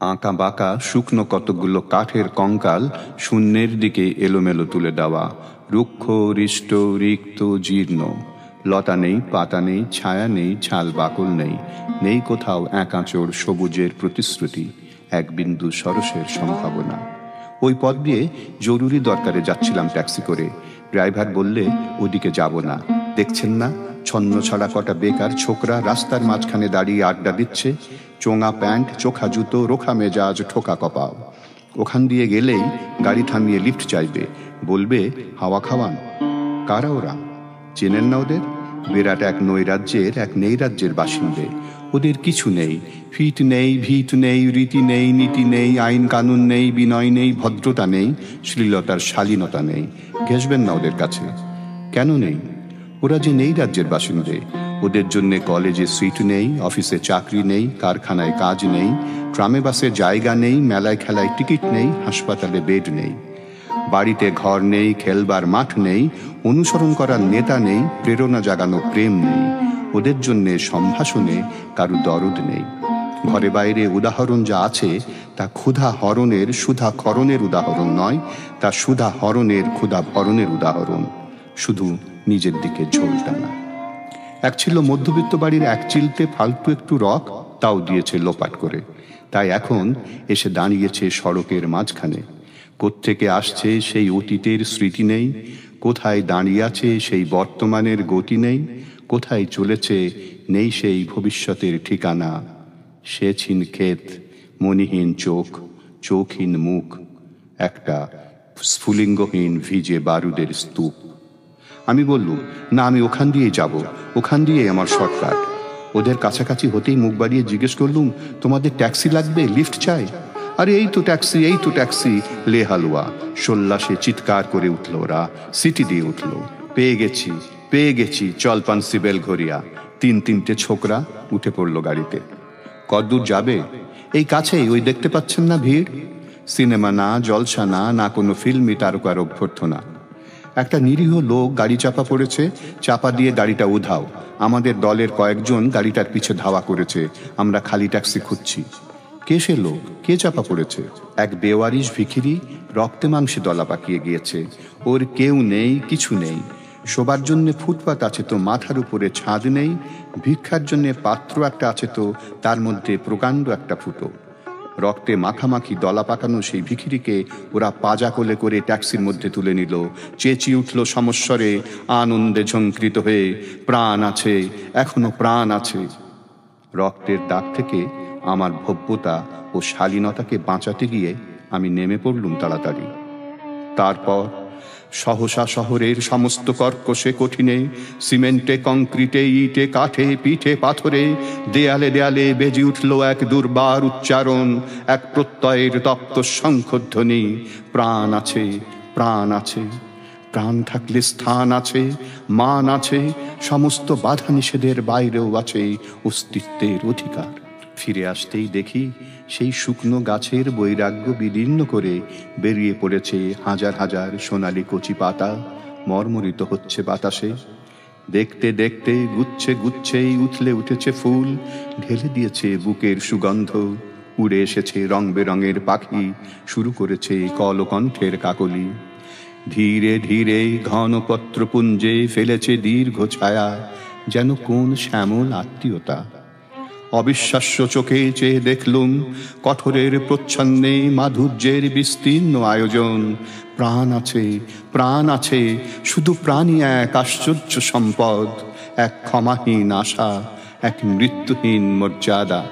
আঁকা বাঁকা শুকনো কতকগুলো কাঠের কঙ্কাল শূন্যের দিকে এলোমেলো তুলে দেওয়া, রুক্ষ হৃষ্ট রিক্ত জীর্ণ। লতা নেই, পাতা নেই, ছায়া নেই, ছাল বাকল নেই, নেই কোথাও একাঁচড় সবুজের প্রতিশ্রুতি, এক বিন্দু সরসের সম্ভাবনা। ওই পথ দিয়ে জরুরি দরকারে যাচ্ছিলাম ট্যাক্সি করে। ড্রাইভার বললে ওদিকে যাব না, দেখছেন না ছন্ন ছাড়া কটা বেকার ছোকরা রাস্তার মাঝখানে দাঁড়িয়ে আড্ডা দিচ্ছে, চোঙা প্যান্ট, চোখা জুতো, রোখা মেজাজ, ঠোকা কপাল। ওখান দিয়ে গেলেই গাড়ি থামিয়ে লিফট চাইবে, বলবে হাওয়া খাওয়ান। কারা ওরা? চেনেন না ওদের? বিরাট এক নৈরাজ্যের এক নৈরাজ্যের বাসিন্দে। ওদের কিছু নেই, ফিট নেই, ভিত নেই, রীতি নেই, নীতি নেই, আইন কানুন নেই, বিনয় নেই, ভদ্রতা নেই, শ্লীলতার শালীনতা নেই। ঘেসবেন না ওদের কাছে। কেন নেই? ওরা যে নেই রাজ্যের বাসিন্দে। ওদের জন্যে কলেজে সিট নেই, অফিসে চাকরি নেই, কারখানায় কাজ নেই, ট্রামে বাসে জায়গা নেই, মেলায় খেলায় টিকিট নেই, হাসপাতালে বেড নেই, বাড়িতে ঘর নেই, খেলবার মাঠ নেই, অনুসরণ করার নেতা নেই, প্রেরণা জাগানো প্রেম নেই। ওদের জন্যে সম্ভাষণে কারু দরদ নেই। ঘরে বাইরে উদাহরণ যা আছে তা ক্ষুধা হরণের সুধা খরণের উদাহরণ নয়, তা সুধা হরণের ক্ষুধা ভরণের উদাহরণ। শুধু নিজের দিকে ঝোল টানা। এক ছিল মধ্যবিত্ত বাড়ির এক চিলতে ফালতু একটু রক, তাও দিয়েছে লোপাট করে। তাই এখন এসে দাঁড়িয়েছে সড়কের মাঝখানে। কোত্থেকে আসছে সেই অতীতের স্মৃতি নেই, কোথায় দাঁড়িয়ে আছে সেই বর্তমানের গতি নেই, কোথায় চলেছে নেই সেই ভবিষ্যতের ঠিকানা। সেছিন ক্ষেত, মণিহীন চোখ, চোখহীন মুখ, একটা স্ফুলিঙ্গহীন ভিজে বারুদের স্তূপ। আমি বললুম, না আমি ওখান দিয়ে যাব, ওখান দিয়ে আমার শর্টকাট। ওদের কাছাকাছি হতেই মুখ বাড়িয়ে জিজ্ঞেস করলুম, তোমাদের ট্যাক্সি লাগবে, লিফট চাই? আরে এই তো ট্যাক্সি, এই তো ট্যাক্সি। লে হালুয়া সোল্লাসে চিৎকার করে উঠল ওরা, সিটি দিয়ে উঠল। পেয়ে গেছি, পেয়ে গেছি, চল পানসি বেলঘরিয়া। তিনটে ছোকরা উঠে পড়ল গাড়িতে। কতদূর যাবে? এই কাছেই, ওই দেখতে পাচ্ছেন না ভিড়। সিনেমা না, জলসা না, না কোনো ফিল্মি তারকার অভ্যর্থনা। একটা নিরীহ লোক গাড়ি চাপা পড়েছে, চাপা দিয়ে গাড়িটা উধাও। আমাদের দলের কয়েকজন গাড়িটার পিছে ধাওয়া করেছে, আমরা খালি ট্যাক্সি খুঁজছি। কে সে লোক? কে চাপা পড়েছে? এক বেওয়ারিশ ভিখিরি, রক্তে মাংসে দলা পাকিয়ে গিয়েছে। ওর কেউ নেই, কিছু নেই। শোবার জন্যে ফুটপাত আছে তো মাথার উপরে ছাদ নেই, ভিক্ষার জন্যে পাত্র একটা আছে তো তার মধ্যে প্রকাণ্ড একটা ফুটো। রক্তে মাখামাখি দলা পাকানো সেই ভিখিরিকে ওরা পাজা কোলে করে ট্যাক্সির মধ্যে তুলে নিল। চেঁচিয়ে উঠল সমস্বরে, আনন্দে ঝঙ্কৃত হয়ে, প্রাণ আছে, এখনো প্রাণ আছে। রক্তের দাগ থেকে আমার ভব্যতা ও শালীনতাকে বাঁচাতে গিয়ে আমি নেমে পড়লুম তাড়াতাড়ি। তারপর সহসা শহরের সমস্ত কর্কশে কঠিনে, সিমেন্টে, কংক্রিটে, ইটে, কাঠে, পিঠে, পাথরে, দেয়ালে দেয়ালে বেজে উঠল এক দুর্বার উচ্চারণ, এক প্রত্যয়ের তপ্ত শঙ্খধ্বনি। প্রাণ আছে, প্রাণ আছে, প্রাণ থাকলে স্থান আছে, মান আছে, সমস্ত বাধা নিষেধের বাইরেও আছে অস্তিত্বের অধিকার। ফিরে আসতেই দেখি সেই শুকনো গাছের বৈরাগ্য বিদীর্ণ করে বেরিয়ে পড়েছে হাজার হাজার সোনালি কচি পাতা, মর্মরিত হচ্ছে বাতাসে। দেখতে দেখতে গুচ্ছে গুচ্ছেই উথলে উঠেছে ফুল, ঢেলে দিয়েছে বুকের সুগন্ধ। উড়ে এসেছে রং বেরঙের পাখি, শুরু করেছে কলকণ্ঠের কাকলি। ধীরে ধীরে ঘন পত্রপুঞ্জে ফেলেছে দীর্ঘ ছায়া, যেন কোন শ্যামল আত্মীয়তা। অবিশ্বাস্য চোখে চেয়ে দেখলুম কঠোরের প্রচ্ছন্নে মাধুর্যের বিস্তীর্ণ আয়োজন। প্রাণ আছে, প্রাণ আছে, শুধু প্রাণী এক আশ্চর্য সম্পদ, এক ক্ষমাহীন আশা, এক মৃত্যুহীন মর্যাদা।